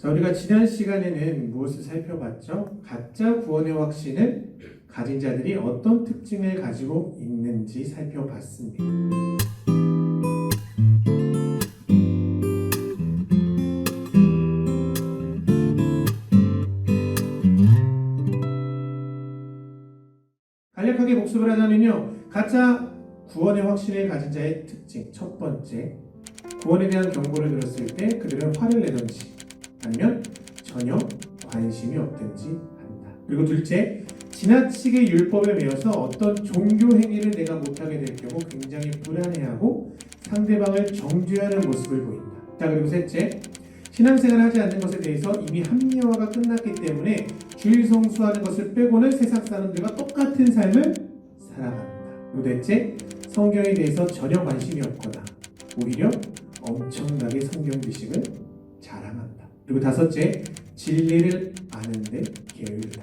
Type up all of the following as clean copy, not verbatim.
자, 우리가 지난 시간에는 무엇을 살펴봤죠? 가짜 구원의 확신을 가진 자들이 어떤 특징을 가지고 있는지 살펴봤습니다. 간략하게 복습을 하자면요. 가짜 구원의 확신을 가진 자의 특징. 첫 번째, 구원에 대한 경고를 들었을 때 그들은 화를 내던지 아니면 전혀 관심이 없든지 한다. 그리고 둘째, 지나치게 율법에 매여서 어떤 종교 행위를 내가 못하게 될 경우 굉장히 불안해하고 상대방을 정죄하는 모습을 보인다. 자, 그리고 셋째, 신앙생활을 하지 않는 것에 대해서 이미 합리화가 끝났기 때문에 주일 성수하는 것을 빼고는 세상 사람들과 똑같은 삶을 살아간다. 그리고 넷째, 성경에 대해서 전혀 관심이 없거나 오히려 엄청나게 성경 지식을 자랑한다. 그리고 다섯째, 진리를 아는데 게으르다.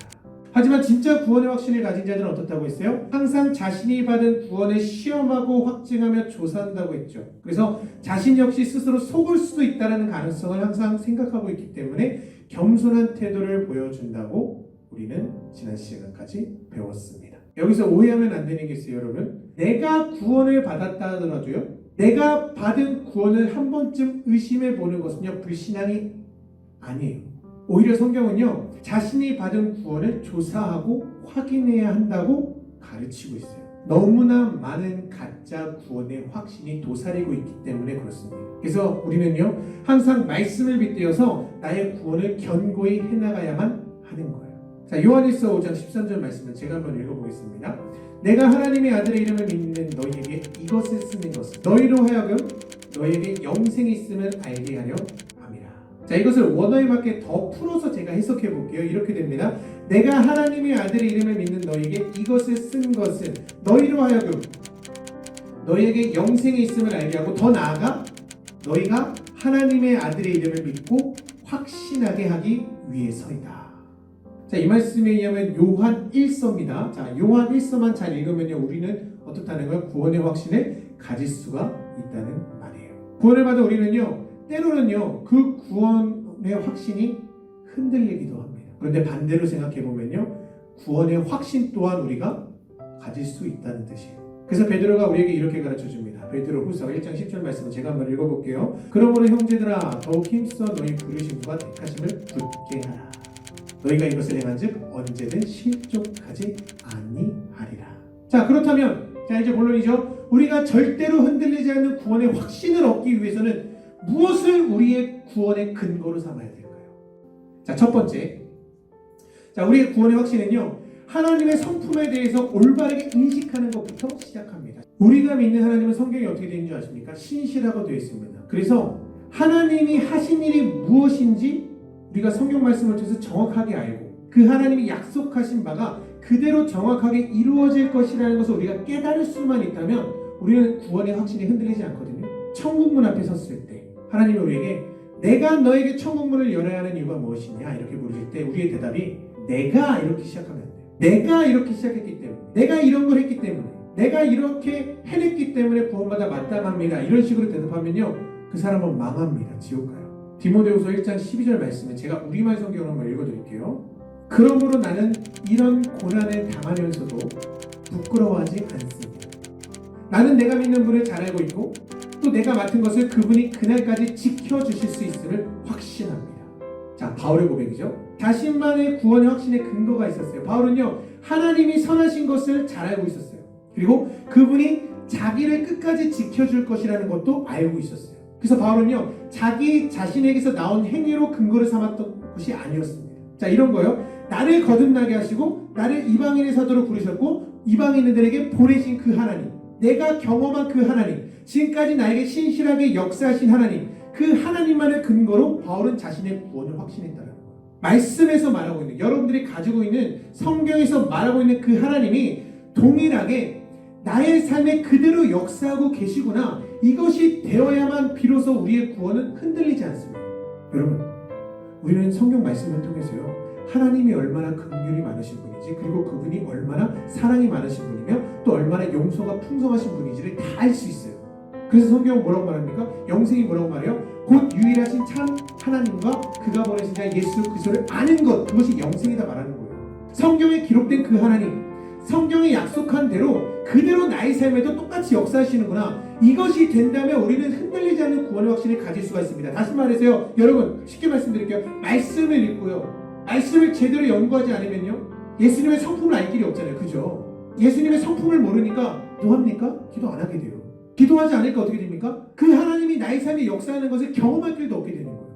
하지만 진짜 구원의 확신을 가진 자들은 어떻다고 했어요? 항상 자신이 받은 구원을 시험하고 확증하며 조사한다고 했죠. 그래서 자신 역시 스스로 속을 수도 있다는 가능성을 항상 생각하고 있기 때문에 겸손한 태도를 보여준다고 우리는 지난 시간까지 배웠습니다. 여기서 오해하면 안 되는 게 있어요, 여러분. 내가 구원을 받았다 하더라도요, 내가 받은 구원을 한 번쯤 의심해 보는 것은요, 불신앙이 아니에요. 오히려 성경은요, 자신이 받은 구원을 조사하고 확인해야 한다고 가르치고 있어요. 너무나 많은 가짜 구원의 확신이 도사리고 있기 때문에 그렇습니다. 그래서 우리는요, 항상 말씀을 빗대어서 나의 구원을 견고히 해나가야만 하는 거예요. 자, 요한일서 5장 13절 말씀을 제가 한번 읽어보겠습니다. 내가 하나님의 아들의 이름을 믿는 너희에게 이것을 쓰는 것은 너희로 하여금 너희에게 영생이 있음을 알게 하려 함이라. 자, 이것을 원어에 맞게 더 풀어서 제가 해석해 볼게요. 이렇게 됩니다. 내가 하나님의 아들의 이름을 믿는 너희에게 이것을 쓴 것은 너희로 하여금 너희에게 영생이 있음을 알게 하고, 더 나아가 너희가 하나님의 아들의 이름을 믿고 확신하게 하기 위해서이다. 자, 이 말씀에 의하면 요한 1서입니다. 자, 요한 1서만 잘 읽으면요, 우리는 어떻다는 거예요? 구원의 확신을 가질 수가 있다는 말이에요. 구원을 받은 우리는요, 때로는요, 그 구원의 확신이 흔들리기도 합니다. 그런데 반대로 생각해 보면요, 구원의 확신 또한 우리가 가질 수 있다는 뜻이에요. 그래서 베드로가 우리에게 이렇게 가르쳐 줍니다. 베드로후서 1장 10절 말씀을 제가 한번 읽어볼게요. 그러므로 형제들아, 더욱 힘써 너희 부르심과 택하심을 굳게 하라. 너희가 이것을 행한즉 언제든 실족하지 아니하리라. 자, 그렇다면 이제 본론이죠. 우리가 절대로 흔들리지 않는 구원의 확신을 얻기 위해서는 무엇을 우리의 구원의 근거로 삼아야 될까요? 자, 첫 번째, 자, 우리의 구원의 확신은요, 하나님의 성품에 대해서 올바르게 인식하는 것부터 시작합니다. 우리가 믿는 하나님은 성경이 어떻게 되어 있는 줄 아십니까? 신실하고 되어 있습니다. 그래서 하나님이 하신 일이 무엇인지 우리가 성경 말씀을 통해서 정확하게 알고, 그 하나님이 약속하신 바가 그대로 정확하게 이루어질 것이라는 것을 우리가 깨달을 수만 있다면 우리는 구원의 확신이 흔들리지 않거든요. 천국문 앞에 섰을 때 하나님이 우리에게 내가 너에게 천국문을 열어야 하는 이유가 무엇이냐 이렇게 물으실 때 우리의 대답이 내가 이렇게 시작하면 안 돼요. 내가 이렇게 시작했기 때문에, 내가 이런 걸 했기 때문에, 내가 이렇게 해냈기 때문에 구원받아 마땅합니다, 이런 식으로 대답하면요, 그 사람은 망합니다. 지옥 가요. 디모데후서 1장 12절 말씀을 제가 우리말 성경으로 한번 읽어드릴게요. 그러므로 나는 이런 고난을 당하면서도 부끄러워하지 않습니다. 나는 내가 믿는 분을 잘 알고 있고 또 내가 맡은 것을 그분이 그날까지 지켜주실 수 있음을 확신합니다. 자, 바울의 고백이죠. 자신만의 구원의 확신의 근거가 있었어요. 바울은요, 하나님이 선하신 것을 잘 알고 있었어요. 그리고 그분이 자기를 끝까지 지켜줄 것이라는 것도 알고 있었어요. 그래서 바울은요, 자기 자신에게서 나온 행위로 근거를 삼았던 것이 아니었습니다. 자, 이런 거요. 나를 거듭나게 하시고 나를 이방인의 사도로 부르셨고 이방인들에게 보내신 그 하나님, 내가 경험한 그 하나님, 지금까지 나에게 신실하게 역사하신 하나님, 그 하나님만을 근거로 바울은 자신의 구원을 확신했다는 거예요. 말씀에서 말하고 있는, 여러분들이 가지고 있는 성경에서 말하고 있는 그 하나님이 동일하게 나의 삶에 그대로 역사하고 계시구나, 이것이 되어야만 비로소 우리의 구원은 흔들리지 않습니다. 여러분, 우리는 성경 말씀을 통해서요, 하나님이 얼마나 긍휼이 많으신 분인지, 그리고 그분이 얼마나 사랑이 많으신 분이며 또 얼마나 용서가 풍성하신 분인지를 다 알 수 있어요. 그래서 성경은 뭐라고 말합니까? 영생이 뭐라고 말해요? 곧 유일하신 참 하나님과 그가 보내신 자 예수 그리스도를 아는 것, 그것이 영생이다 말하는 거예요. 성경에 기록된 그 하나님, 성경이 약속한 대로 그대로 나의 삶에도 똑같이 역사하시는구나. 이것이 된다면 우리는 흔들리지 않는 구원의 확신을 가질 수가 있습니다. 다시 말해서요, 여러분 쉽게 말씀드릴게요. 말씀을 읽고요, 말씀을 제대로 연구하지 않으면요, 예수님의 성품을 알 길이 없잖아요. 그죠? 예수님의 성품을 모르니까 기도합니까? 기도 안 하게 돼요. 기도하지 않으니까 어떻게 됩니까? 그 하나님이 나의 삶에 역사하는 것을 경험할 길도 없게 되는 거예요.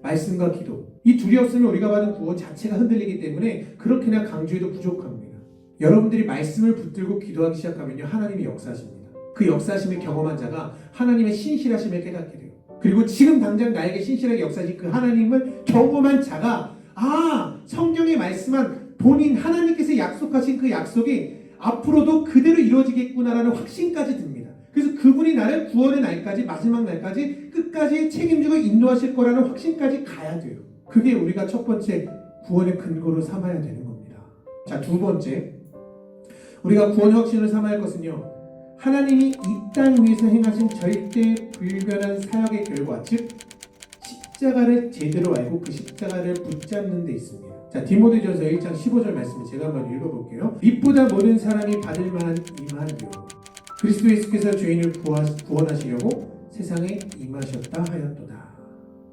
말씀과 기도, 이 둘이 없으면 우리가 받은 구원 자체가 흔들리기 때문에 그렇게나 강조해도 부족합니다. 여러분들이 말씀을 붙들고 기도하기 시작하면요, 하나님이 역사하십니다. 그 역사하심을 경험한 자가 하나님의 신실하심을 깨닫게 돼요. 그리고 지금 당장 나에게 신실하게 역사하신 그 하나님을 경험한 자가 성경에 말씀한 본인 하나님께서 약속하신 그 약속이 앞으로도 그대로 이루어지겠구나라는 확신까지 듭니다. 그래서 그분이 나를 구원의 날까지, 마지막 날까지 끝까지 책임지고 인도하실 거라는 확신까지 가야 돼요. 그게 우리가 첫 번째 구원의 근거로 삼아야 되는 겁니다. 자, 두 번째, 우리가 구원의 확신을 삼아야 할 것은요, 하나님이 이 땅 위에서 행하신 절대 불변한 사역의 결과, 즉 십자가를 제대로 알고 그 십자가를 붙잡는 데 있습니다. 자, 디모데전서 1장 15절 말씀을 제가 한번 읽어볼게요. 빛보다 모든 사람이 받을 만한 임한요, 그리스도 예수께서 죄인을 구원하시려고 세상에 임하셨다 하였도다.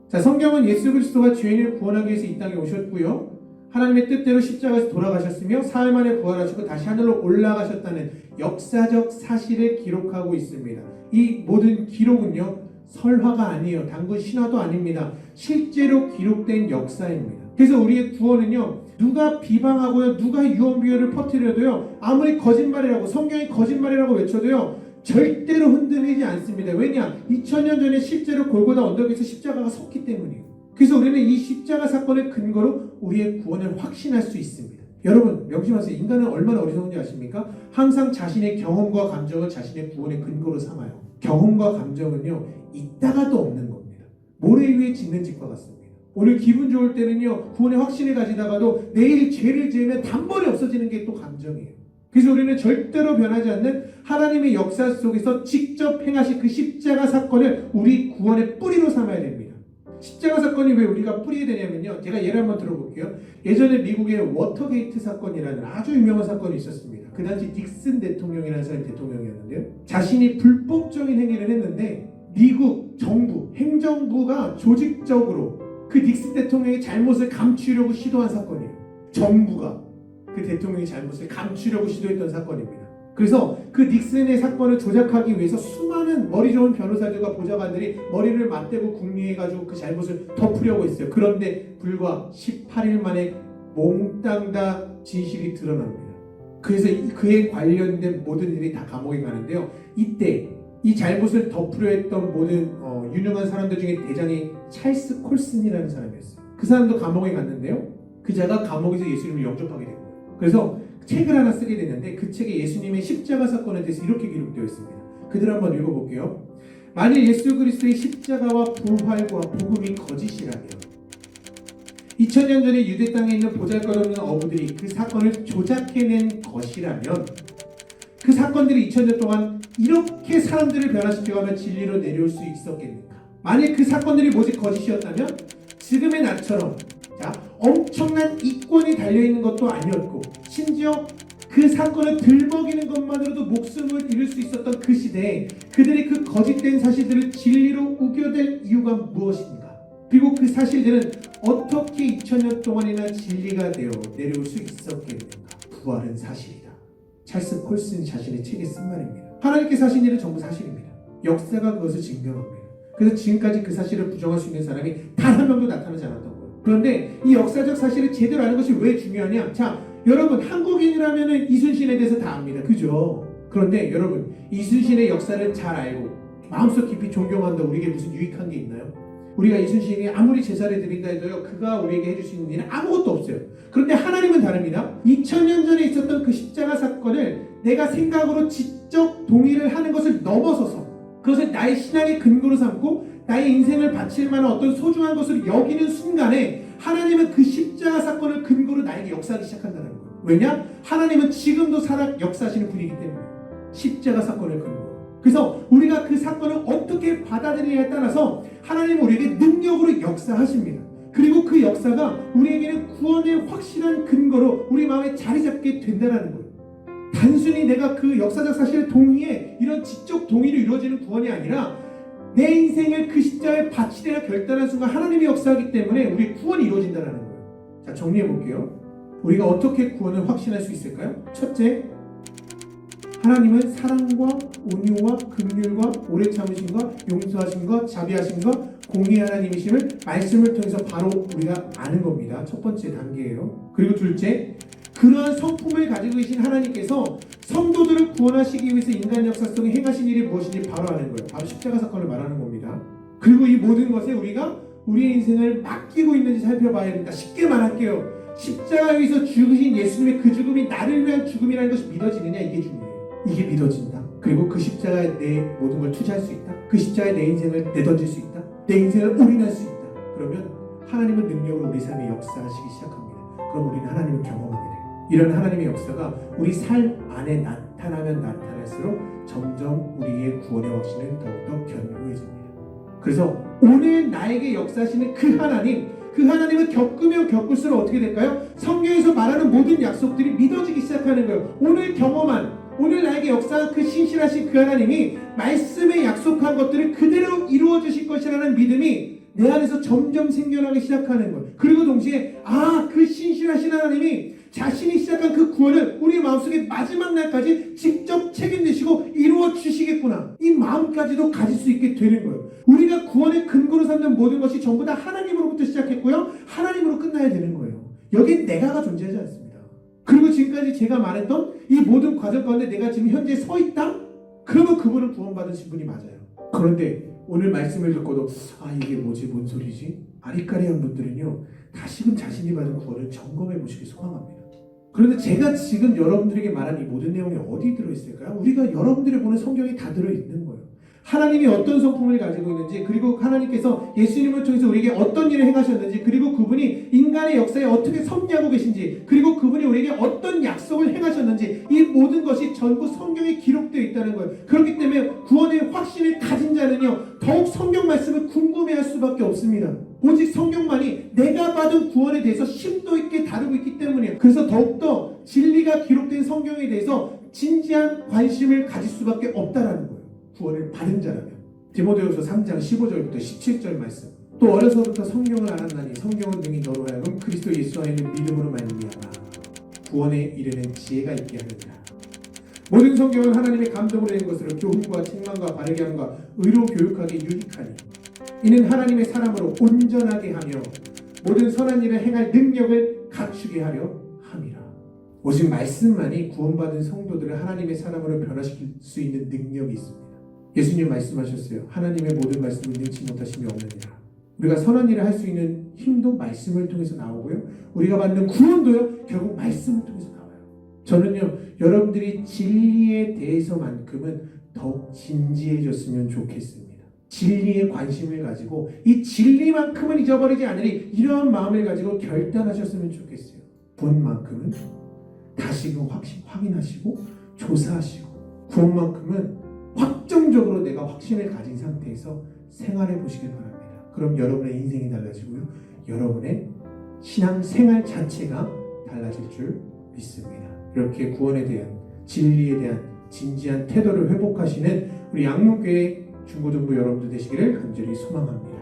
자, 성경은 예수 그리스도가 죄인을 구원하기 위해서 이 땅에 오셨고요, 하나님의 뜻대로 십자가에서 돌아가셨으며 사흘 만에 부활하시고 다시 하늘로 올라가셨다는 역사적 사실을 기록하고 있습니다. 이 모든 기록은요, 설화가 아니에요. 단군 신화도 아닙니다. 실제로 기록된 역사입니다. 그래서 우리의 구원은요, 누가 비방하고요, 누가 유언비어를 퍼뜨려도요, 아무리 거짓말이라고, 성경이 거짓말이라고 외쳐도요, 절대로 흔들리지 않습니다. 왜냐? 2000년 전에 실제로 골고다 언덕에서 십자가가 섰기 때문이에요. 그래서 우리는 이 십자가 사건을 근거로 우리의 구원을 확신할 수 있습니다. 여러분 명심하세요. 인간은 얼마나 어리석은지 아십니까? 항상 자신의 경험과 감정을 자신의 구원의 근거로 삼아요. 경험과 감정은요, 있다가도 없는 겁니다. 모래 위에 짓는 집과 같습니다. 오늘 기분 좋을 때는요, 구원의 확신을 가지다가도 내일 죄를 지으면 단번에 없어지는 게 또 감정이에요. 그래서 우리는 절대로 변하지 않는 하나님의 역사 속에서 직접 행하신 그 십자가 사건을 우리 구원의 뿌리로 삼아야 됩니다. 십자가 사건이 왜 우리가 뿌리게 되냐면요, 제가 예를 한번 들어볼게요. 예전에 미국의 워터게이트 사건이라는 아주 유명한 사건이 있었습니다. 그 당시 닉슨 대통령이라는 사람이 대통령이었는데요, 자신이 불법적인 행위를 했는데 미국 정부, 행정부가 조직적으로 그 닉슨 대통령의 잘못을 감추려고 시도한 사건이에요. 정부가 그 대통령의 잘못을 감추려고 시도했던 사건입니다. 그래서 그 닉슨의 사건을 조작하기 위해서 수많은 머리 좋은 변호사들과 보좌관들이 머리를 맞대고 궁리해가지고 그 잘못을 덮으려고 했어요. 그런데 불과 18일 만에 몽땅 다 진실이 드러납니다. 그래서 그에 관련된 모든 일이 다 감옥에 가는데요, 이때 이 잘못을 덮으려 했던 모든 유능한 사람들 중에 대장이 찰스 콜슨이라는 사람이었어요. 그 사람도 감옥에 갔는데요, 그자가 감옥에서 예수님을 영접하게 된 거예요. 그래서 책을 하나 쓰게 됐는데 그 책에 예수님의 십자가 사건에 대해서 이렇게 기록되어 있습니다. 그대로 한번 읽어볼게요. 만일 예수 그리스도의 십자가와 부활과 복음이 거짓이라면 2000년 전에 유대 땅에 있는 보잘것없는 어부들이 그 사건을 조작해낸 것이라면 그 사건들이 2000년 동안 이렇게 사람들을 변화시켜가며 진리로 내려올 수 있었겠는가? 만일 그 사건들이 모두 거짓이었다면 지금의 나처럼 엄청난 이권이 달려있는 것도 아니었고, 심지어 그 사건을 들먹이는 것만으로도 목숨을 잃을 수 있었던 그 시대에 그들이 그 거짓된 사실들을 진리로 우겨댈 이유가 무엇인가? 그리고 그 사실들은 어떻게 2000년 동안이나 진리가 되어 내려올 수 있었겠는가? 부활은 사실이다. 찰스 콜슨 자신의 책에 쓴 말입니다. 하나님께서 하신 일은 전부 사실입니다. 역사가 그것을 증명합니다. 그래서 지금까지 그 사실을 부정할 수 있는 사람이 단 한 명도 나타나지 않았던 거예요. 그런데 이 역사적 사실을 제대로 아는 것이 왜 중요하냐? 자, 여러분 한국인이라면 이순신에 대해서 다 압니다. 그죠? 그런데 여러분 이순신의 역사를 잘 알고 마음속 깊이 존경한다 우리에게 무슨 유익한 게 있나요? 우리가 이순신에게 아무리 제사를 드린다 해도요, 그가 우리에게 해줄 수 있는 일은 아무것도 없어요. 그런데 하나님은 다릅니다. 2000년 전에 있었던 그 십자가 사건을 내가 생각으로 지적 동의를 하는 것을 넘어서서 그것을 나의 신앙의 근거로 삼고 나의 인생을 바칠 만한 어떤 소중한 것을 여기는 순간에 하나님은 그 십자가 사건을 근거로 나에게 역사하기 시작한다는 거예요. 왜냐? 하나님은 지금도 역사하시는 분이기 때문에 십자가 사건을 근거로. 그래서 우리가 그 사건을 어떻게 받아들이냐에 따라서 하나님은 우리에게 능력으로 역사하십니다. 그리고 그 역사가 우리에게는 구원의 확실한 근거로 우리 마음에 자리 잡게 된다는 거예요. 단순히 내가 그 역사적 사실에 동의해 이런 지적 동의로 이루어지는 구원이 아니라 내 인생을 그 십자가에 바치리라 결단한 순간 하나님이 역사하기 때문에 우리의 구원이 이루어진다는 거예요. 자, 정리해 볼게요. 우리가 어떻게 구원을 확신할 수 있을까요? 첫째, 하나님은 사랑과 온유와 긍휼과 오래 참으심과 용서하심과 자비하심과 공의의 하나님이심을 말씀을 통해서 바로 우리가 아는 겁니다. 첫 번째 단계예요. 그리고 둘째, 그러한 성품을 가지고 계신 하나님께서 성도들을 구원하시기 위해서 인간 역사 속에 행하신 일이 무엇인지 바로 아는 거예요. 바로 십자가 사건을 말하는 겁니다. 그리고 이 모든 것에 우리가 우리의 인생을 맡기고 있는지 살펴봐야 됩니다. 쉽게 말할게요. 십자가에 의해서 죽으신 예수님의 그 죽음이 나를 위한 죽음이라는 것이 믿어지느냐, 이게 중요해요. 이게 믿어진다. 그리고 그 십자가에 내 모든 걸 투자할 수 있다. 그 십자가에 내 인생을 내던질 수 있다. 내 인생을 올인할 수 있다. 그러면 하나님은 능력으로 우리 삶에 역사하시기 시작합니다. 그럼 우리는 하나님을 경험하게 돼요. 이런 하나님의 역사가 우리 삶 안에 나타나면 나타날수록 점점 우리의 구원의 확신은 더욱더 견고해집니다. 그래서 오늘 나에게 역사하시는 그 하나님을 겪으면 겪을수록 어떻게 될까요? 성경에서 말하는 모든 약속들이 믿어지기 시작하는 거예요. 오늘 나에게 역사한 그 신실하신 그 하나님이 말씀에 약속한 것들을 그대로 이루어 주실 것이라는 믿음이 내 안에서 점점 생겨나기 시작하는 거예요. 그리고 동시에 그 신실하신 하나님이 자신이 시작한 그 구원을 우리 마음속에 마지막 날까지 직접 책임지시고 이루어 주시겠구나, 이 마음까지도 가질 수 있게 되는 거예요. 우리가 구원의 근거로 삼는 모든 것이 전부 다 하나님으로부터 시작했고요, 하나님으로 끝나야 되는 거예요. 여기에 내가가 존재하지 않습니다. 그리고 지금까지 제가 말했던 이 모든 과정 가운데 내가 지금 현재 서 있다? 그러면 그분은 구원받으신 분이 맞아요. 그런데 오늘 말씀을 듣고도 이게 뭐지, 뭔 소리지? 아리까리한 분들은요, 다시금 자신이 받은 구원을 점검해 보시길 소망합니다. 그런데 제가 지금 여러분들에게 말한 이 모든 내용이 어디 들어있을까요? 우리가 여러분들이 보는 성경이 다 들어있는 거예요. 하나님이 어떤 성품을 가지고 있는지, 그리고 하나님께서 예수님을 통해서 우리에게 어떤 일을 행하셨는지, 그리고 그분이 인간의 역사에 어떻게 섭리하고 계신지, 그리고 그분이 우리에게 어떤 약속을 행하셨는지, 이 모든 것이 전부 성경에 기록되어 있다는 거예요. 그렇기 때문에 구원의 확신을 가진 자는요, 더욱 성경 말씀을 궁금해할 수밖에 없습니다. 오직 성경만이 내가 받은 구원에 대해서 심도 있게 다루고 있기 때문이에요. 그래서 더욱더 진리가 기록된 성경에 대해서 진지한 관심을 가질 수밖에 없다라는 거예요. 구원을 받은 자라면. 디모데후서 3장 15절부터 17절 말씀. 또 어려서부터 성경을 알았나니 성경은 능히 너로 하여금 그리스도 예수 안에 있는 믿음으로 말미암아 구원에 이르는 지혜가 있게 하느니라. 모든 성경은 하나님의 감동으로 된 것으로 교훈과 책망과 바르게 함과 의로 교육하기 유익하니 이는 하나님의 사람으로 온전하게 하며 모든 선한 일을 행할 능력을 갖추게 하려 함이라. 오직 말씀만이 구원받은 성도들을 하나님의 사람으로 변화시킬 수 있는 능력이 있습니다. 예수님 말씀하셨어요. 하나님의 모든 말씀을 능치 못하심이 없느니라. 우리가 선한 일을 할 수 있는 힘도 말씀을 통해서 나오고요, 우리가 받는 구원도요, 결국 말씀을 통해서 나와요. 저는요, 여러분들이 진리에 대해서만큼은 더욱 진지해졌으면 좋겠습니다. 진리에 관심을 가지고 이 진리만큼은 잊어버리지 않으리, 이러한 마음을 가지고 결단하셨으면 좋겠어요. 구원만큼은 다시금 확인하시고 조사하시고, 구원만큼은 확정적으로 내가 확신을 가진 상태에서 생활해 보시길 바랍니다. 그럼 여러분의 인생이 달라지고요, 여러분의 신앙 생활 자체가 달라질 줄 믿습니다. 이렇게 구원에 대한, 진리에 대한 진지한 태도를 회복하시는 우리 양문교회 중고등부 여러분들 되시기를 간절히 소망합니다.